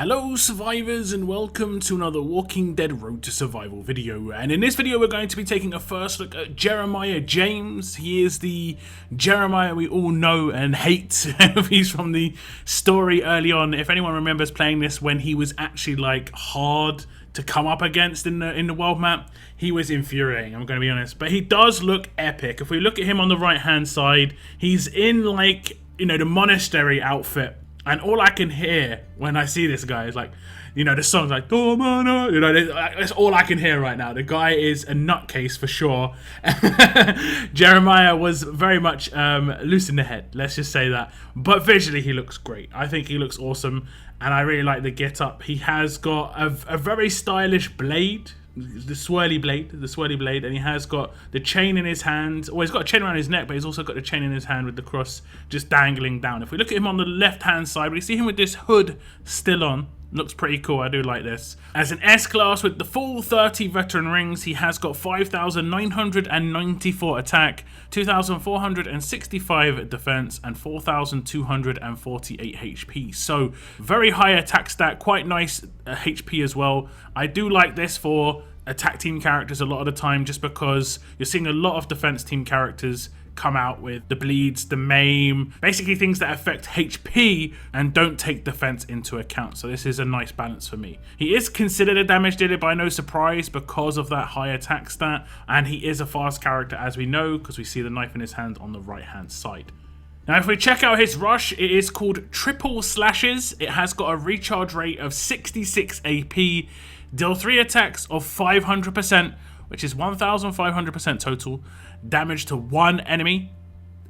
Hello survivors and welcome to another Walking Dead Road to Survival video, and in this video we're going to be taking a first look at Jeremiah James. He is the Jeremiah we all know and hate. He's from the story early on. If anyone remembers playing this when he was actually like hard to come up against in the world map, he was infuriating, I'm going to be honest, but he does look epic. If we look at him on the right hand side, he's in like, you know, the monastery outfit. And all I can hear when I see this guy is like, you know, the song's like, oh man, you know, that's all I can hear right now. The guy is a nutcase for sure. Jeremiah was very much loose in the head, let's just say that. But visually, he looks great. I think he looks awesome, and I really like the get-up. He has got a very stylish blade. The swirly blade, and he has got the chain in his hand. Well, he's got a chain around his neck, but he's also got the chain in his hand with the cross just dangling down. If we look at him on the left hand side, we see him with this hood still on. Looks pretty cool, I do like this. As an S-class with the full 30 veteran rings, he has got 5,994 attack, 2,465 defense, and 4,248 HP. So, very high attack stat, quite nice HP as well. I do like this for attack team characters a lot of the time, just because you're seeing a lot of defense team characters come out with the bleeds, the maim, basically things that affect HP and don't take defense into account. So this is a nice balance for me. He is considered a damage dealer by no surprise because of that high attack stat, and he is a fast character as we know because we see the knife in his hand on the right hand side. Now if we check out his rush, it is called Triple Slashes. It has got a recharge rate of 66 AP, deal 3 attacks of 500%, which is 1,500% total damage to one enemy.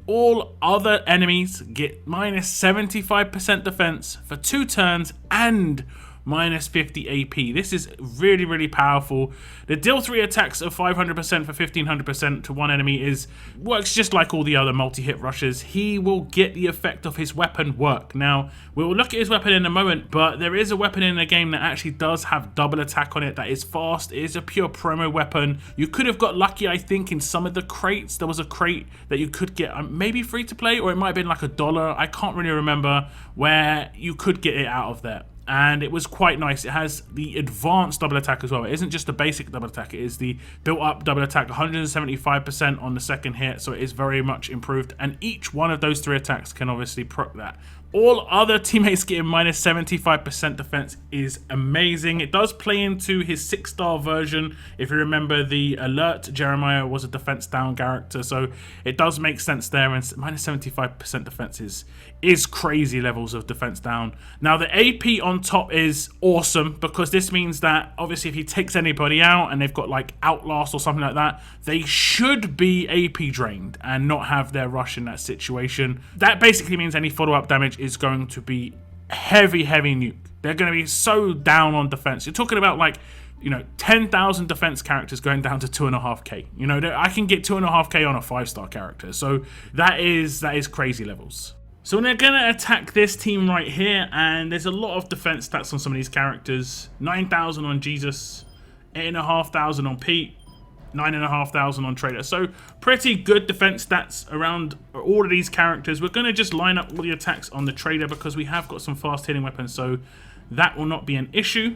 All other enemies get minus 75% defense for 2 turns and minus 50 AP. This is really, really powerful. The deal 3 attacks of 500% for 1,500% to one enemy works just like all the other multi-hit rushes. He will get the effect of his weapon work. Now, we'll look at his weapon in a moment, but there is a weapon in the game that actually does have double attack on it that is fast. It is a pure promo weapon. You could have got lucky, I think, in some of the crates. There was a crate that you could get, maybe free to play, or it might have been like $1. I can't really remember, where you could get it out of there. And it was quite nice. It has the advanced double attack as well. It isn't just the basic double attack, it is the built up double attack, 175% on the second hit, so it is very much improved, and each one of those 3 attacks can obviously proc that. All other teammates getting minus 75% defense is amazing. It does play into his 6-star version. If you remember, the alert Jeremiah was a defense down character, so it does make sense there, and minus 75% defense is crazy levels of defense down. Now the AP on top is awesome, because this means that obviously if he takes anybody out and they've got like Outlast or something like that, they should be AP drained and not have their rush in that situation. That basically means any follow-up damage is going to be heavy nuke. They're going to be so down on defense. You're talking about like, you know, 10,000 defense characters going down to 2.5k. You know, I can get 2.5k on a 5-star character. So that is crazy levels. So they're going to attack this team right here, and there's a lot of defense stats on some of these characters. 9,000 on Jesus, 8,500 on Pete, 9,500 on Trader. So pretty good defense stats around all of these characters. We're going to just line up all the attacks on the Trader because we have got some fast hitting weapons, so that will not be an issue.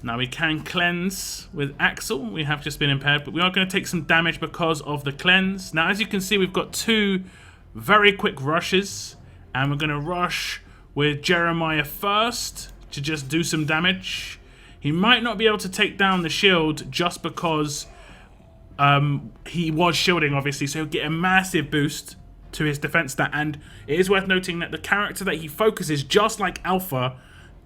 Now we can cleanse with Axel. We have just been impaired, but we are going to take some damage because of the cleanse. Now as you can see, we've got 2 very quick rushes, and we're going to rush with Jeremiah first to just do some damage. He might not be able to take down the shield just because he was shielding, obviously, so he'll get a massive boost to his defense stat. And it is worth noting that the character that he focuses, just like Alpha,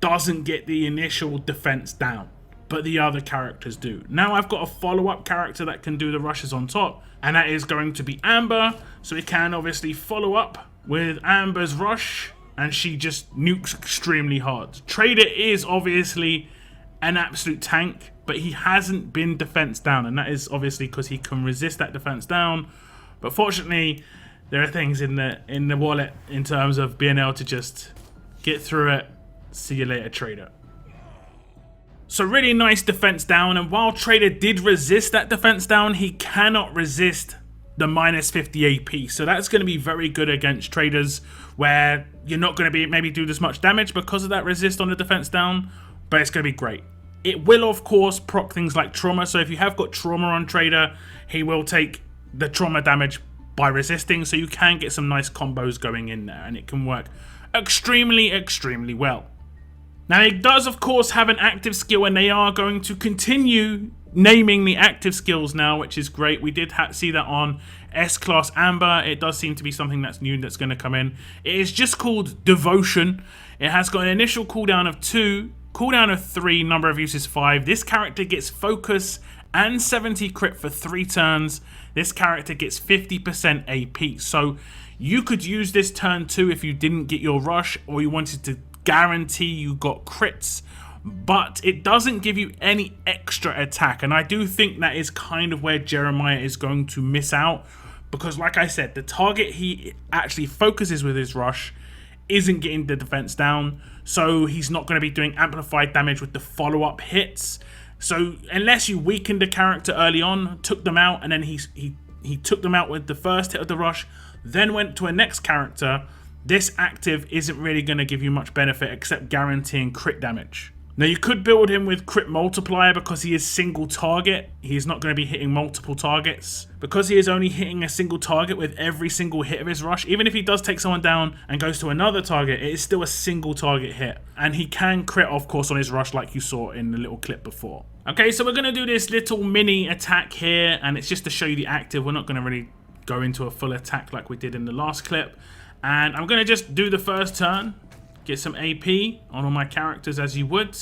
doesn't get the initial defense down, but the other characters do. Now I've got a follow-up character that can do the rushes on top, and that is going to be Amber. So we can obviously follow up with Amber's rush, and she just nukes extremely hard. Trader is obviously an absolute tank, but he hasn't been defense down, and that is obviously because he can resist that defense down. But fortunately, there are things in the wallet in terms of being able to just get through it. See you later, Trader. So really nice defense down, and while Trader did resist that defense down, he cannot resist the minus 50 AP. So that's going to be very good against traders where you're not going to be maybe do this much damage because of that resist on the defense down, but it's going to be great. It will, of course, proc things like trauma. So if you have got trauma on trader, he will take the trauma damage by resisting. So you can get some nice combos going in there, and it can work extremely, extremely well. Now, it does, of course, have an active skill, and they are going to continue naming the active skills now, which is great. We did see that on S-Class Amber. It does seem to be something that's new that's going to come in. It is just called Devotion. It has got an initial cooldown of 2, cooldown of 3, number of uses 5. This character gets focus and 70 crit for 3 turns. This character gets 50% AP. So you could use this turn 2 if you didn't get your rush, or you wanted to guarantee you got crits, but it doesn't give you any extra attack. And I do think that is kind of where Jeremiah is going to miss out, because like I said, the target he actually focuses with his rush isn't getting the defense down, so he's not going to be doing amplified damage with the follow-up hits. So unless you weakened the character early on, took them out, and then he took them out with the first hit of the rush, then went to a next character, this active isn't really going to give you much benefit except guaranteeing crit damage. Now, you could build him with crit multiplier because he is single target. He's not going to be hitting multiple targets. Because he is only hitting a single target with every single hit of his rush, even if he does take someone down and goes to another target, it is still a single target hit. And he can crit, of course, on his rush like you saw in the little clip before. Okay, so we're going to do this little mini attack here, and it's just to show you the active. We're not going to really go into a full attack like we did in the last clip. And I'm going to just do the first turn, get some AP on all my characters as you would.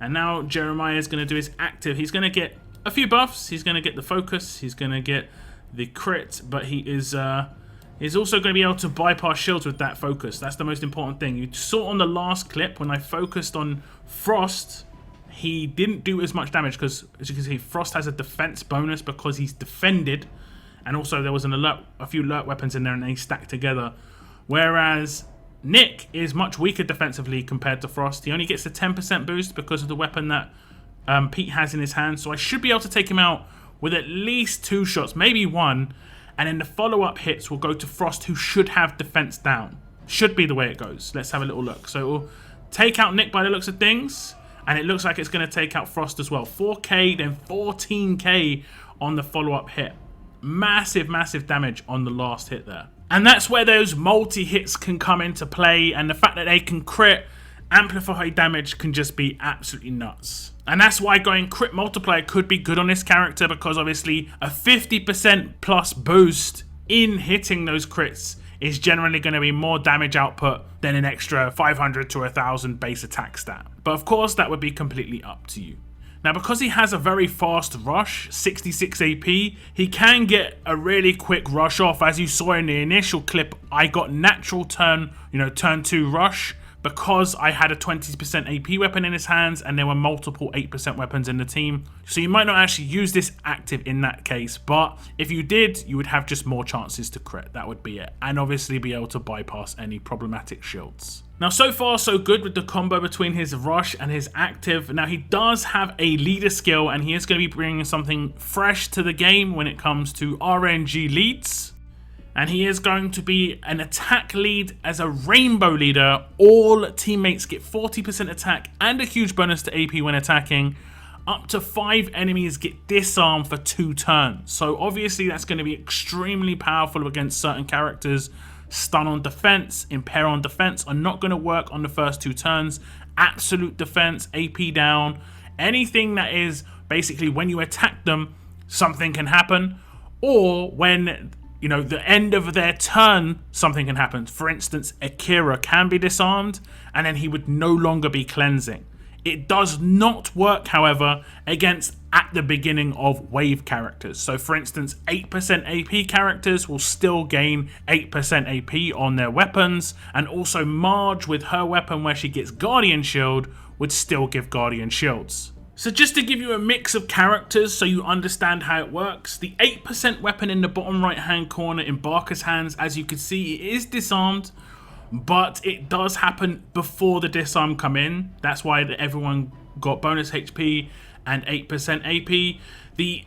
And now Jeremiah is going to do his active. He's going to get a few buffs. He's going to get the focus. He's going to get the crit. But he is also going to be able to bypass shields with that focus. That's the most important thing. You saw on the last clip when I focused on Frost, he didn't do as much damage because, as you can see, Frost has a defense bonus because he's defended. And also there was a few alert weapons in there and they stacked together. Whereas Nick is much weaker defensively compared to Frost. He only gets a 10% boost because of the weapon that Pete has in his hand. So I should be able to take him out with at least 2 shots, maybe 1. And then the follow-up hits will go to Frost, who should have defense down. Should be the way it goes. Let's have a little look. So it will take out Nick by the looks of things. And it looks like it's going to take out Frost as well. 4k, then 14k on the follow-up hit. Massive, massive damage on the last hit there. And that's where those multi-hits can come into play, and the fact that they can crit, amplify damage can just be absolutely nuts. And that's why going crit multiplier could be good on this character, because obviously a 50% plus boost in hitting those crits is generally going to be more damage output than an extra 500 to 1000 base attack stat. But of course that would be completely up to you. Now, because he has a very fast rush, 66 AP, he can get a really quick rush off. As you saw in the initial clip, I got natural turn 2 rush because I had a 20% AP weapon in his hands and there were multiple 8% weapons in the team. So you might not actually use this active in that case, but if you did, you would have just more chances to crit. That would be it. And obviously be able to bypass any problematic shields. Now, so far so good with the combo between his rush and his active. Now, he does have a leader skill, and he is going to be bringing something fresh to the game when it comes to RNG leads. And he is going to be an attack lead as a rainbow leader. All teammates get 40% attack and a huge bonus to AP when attacking. Up to 5 enemies get Disarm for 2 turns. So obviously that's going to be extremely powerful against certain characters. Stun on defense, impair on defense are not going to work on the first 2 turns. Absolute defense, AP down, anything that is basically when you attack them, something can happen. Or when, the end of their turn, something can happen. For instance, Akira can be disarmed and then he would no longer be cleansing. It does not work, however, against at the beginning of wave characters. So for instance, 8% AP characters will still gain 8% AP on their weapons, and also Marge with her weapon where she gets Guardian Shield would still give Guardian Shields. So just to give you a mix of characters so you understand how it works, the 8% weapon in the bottom right hand corner in Barker's hands, as you can see, it is disarmed, but it does happen before the disarm come in. That's why everyone got bonus HP and 8% AP. The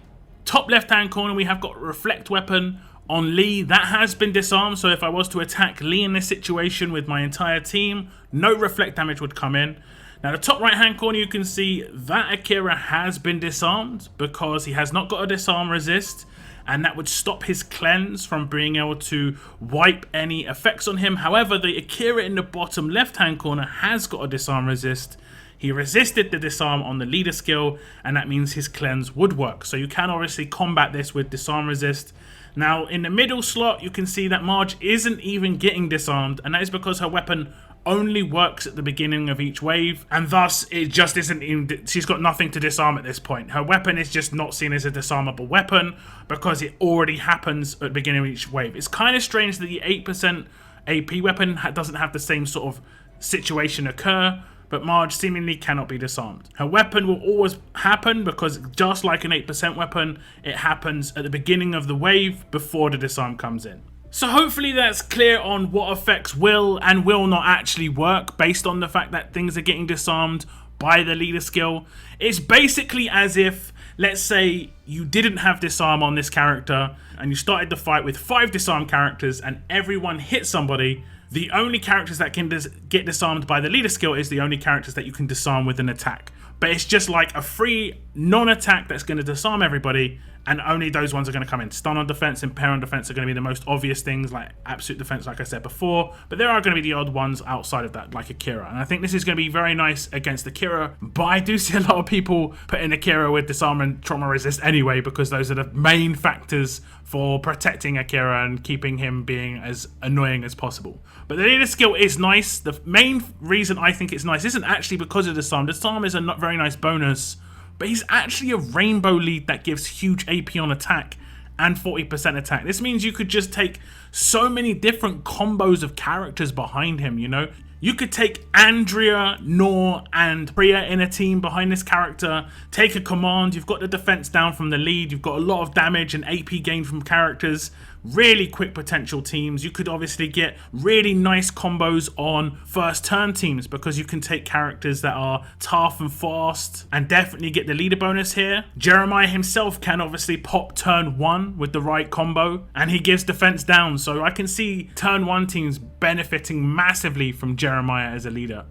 Top left-hand corner, we have got Reflect Weapon on Lee. That has been disarmed, so if I was to attack Lee in this situation with my entire team, no reflect damage would come in. Now, the top right-hand corner, you can see that Akira has been disarmed because he has not got a disarm resist, and that would stop his cleanse from being able to wipe any effects on him. However, the Akira in the bottom left-hand corner has got a disarm resist. He resisted the disarm on the leader skill, and that means his cleanse would work. So you can obviously combat this with disarm resist. Now, in the middle slot, you can see that Marge isn't even getting disarmed, and that is because her weapon only works at the beginning of each wave, and thus it just isn't even, she's got nothing to disarm at this point. Her weapon is just not seen as a disarmable weapon because it already happens at the beginning of each wave. It's kind of strange that the 8% AP weapon doesn't have the same sort of situation occur, but Marge seemingly cannot be disarmed. Her weapon will always happen because just like an 8% weapon, it happens at the beginning of the wave before the disarm comes in. So hopefully that's clear on what effects will and will not actually work based on the fact that things are getting disarmed by the leader skill. It's basically as if, let's say you didn't have disarm on this character and you started the fight with 5 disarm characters and everyone hit somebody. The only characters that can get disarmed by the leader skill is the only characters that you can disarm with an attack. But it's just like a free non-attack that's going to disarm everybody, and only those ones are going to come in. Stun on defense and pair on defense are going to be the most obvious things, like absolute defense, like I said before. But there are going to be the odd ones outside of that, like Akira. And I think this is going to be very nice against Akira. But I do see a lot of people putting Akira with disarm and trauma resist anyway, because those are the main factors for protecting Akira and keeping him being as annoying as possible. But the leader skill is nice. The main reason I think it's nice isn't actually because of disarm. Disarm is a not very nice bonus, but he's actually a rainbow lead that gives huge AP on attack and 40% attack. This means you could just take so many different combos of characters behind him, you know? You could take Andrea, Nor, and Priya in a team behind this character, take a command, you've got the defense down from the lead, you've got a lot of damage and AP gain from characters, really quick potential teams. You could obviously get really nice combos on first turn teams because you can take characters that are tough and fast and definitely get the leader bonus here. Jeremiah himself can obviously pop turn 1 with the right combo and he gives defense down, so I can see turn 1 teams benefiting massively from Jeremiah as a leader.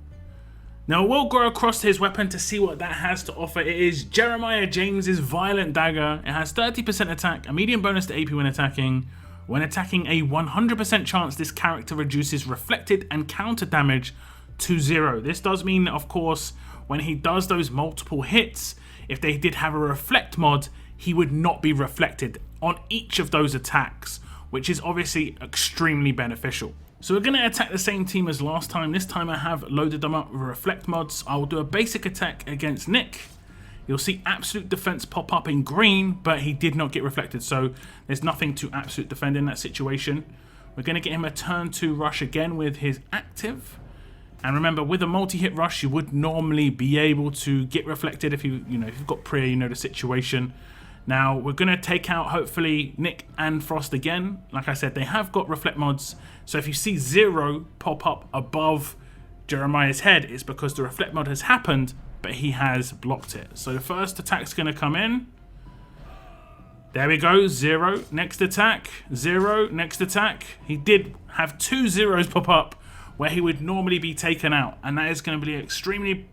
Now we'll go across his weapon to see what that has to offer. It is Jeremiah James's Violent Dagger. It has 30% attack, a medium bonus to AP when attacking. When attacking, a 100% chance this character reduces reflected and counter damage to 0. This does mean, of course, when he does those multiple hits, if they did have a reflect mod, he would not be reflected on each of those attacks, which is obviously extremely beneficial. So we're going to attack the same team as last time. This time I have loaded them up with reflect mods. I will do a basic attack against Nick. You'll see absolute defense pop up in green, but he did not get reflected, so there's nothing to absolute defend in that situation. We're going to get him a turn 2 rush again with his active. And remember, with a multi-hit rush, you would normally be able to get reflected if if you've got Priya, you know the situation. Now, we're going to take out, hopefully, Nick and Frost again. Like I said, they have got reflect mods. So if you see 0 pop up above Jeremiah's head, it's because the reflect mod has happened, but he has blocked it. So the first attack's going to come in. There we go, 0. Next attack, 0. Next attack. He did have 2 zeros pop up where he would normally be taken out. And that is going to be extremely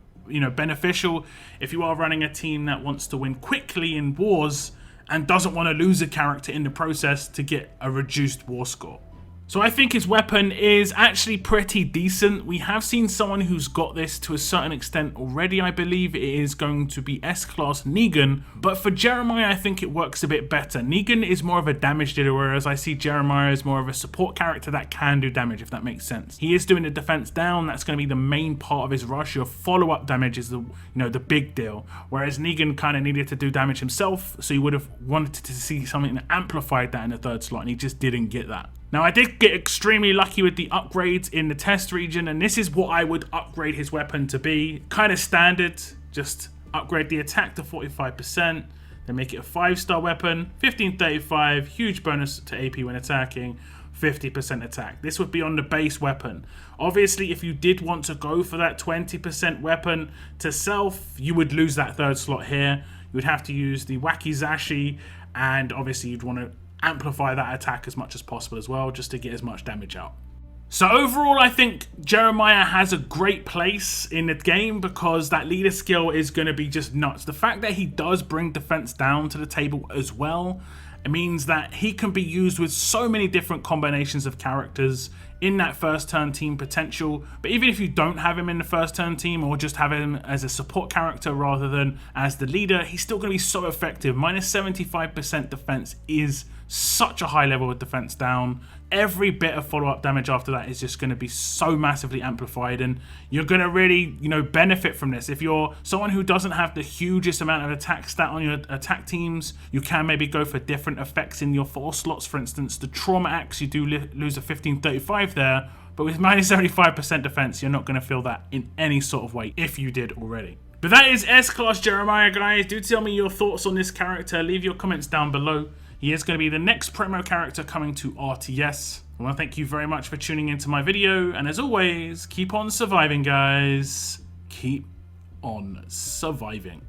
beneficial if you are running a team that wants to win quickly in wars and doesn't want to lose a character in the process to get a reduced war score. So I think his weapon is actually pretty decent. We have seen someone who's got this to a certain extent already. I believe it is going to be S-Class Negan. But for Jeremiah, I think it works a bit better. Negan is more of a damage dealer, whereas I see Jeremiah as more of a support character that can do damage, if that makes sense. He is doing the defense down. That's going to be the main part of his rush. Your follow-up damage is the big deal. Whereas Negan kind of needed to do damage himself, so you would have wanted to see something that amplified that in the third slot, and he just didn't get that. Now, I did get extremely lucky with the upgrades in the test region, and this is what I would upgrade his weapon to be. Kind of standard, just upgrade the attack to 45%, then make it a 5-star weapon, 1535, huge bonus to AP when attacking, 50% attack. This would be on the base weapon. Obviously, if you did want to go for that 20% weapon to self, you would lose that third slot here. You would have to use the Wakizashi and obviously you'd want to amplify that attack as much as possible as well, just to get as much damage out. So overall, I think Jeremiah has a great place in the game because that leader skill is going to be just nuts. The fact that he does bring defense down to the table as well, it means that he can be used with so many different combinations of characters in that first turn team potential. But even if you don't have him in the first turn team, or just have him as a support character rather than as the leader, he's still going to be so effective. Minus 75% defense is such a high level of defense down. Every bit of follow-up damage after that is just going to be so massively amplified, and you're going to really, benefit from this. If you're someone who doesn't have the hugest amount of attack stat on your attack teams, you can maybe go for different effects in your 4 slots. For instance, the Trauma Axe, you do lose a 1535 there, but with minus 75% defense, you're not going to feel that in any sort of way if you did already. But that is S-Class Jeremiah, guys. Do tell me your thoughts on this character. Leave your comments down below. He is going to be the next promo character coming to RTS. I want to thank you very much for tuning into my video. And as always, keep on surviving, guys. Keep on surviving.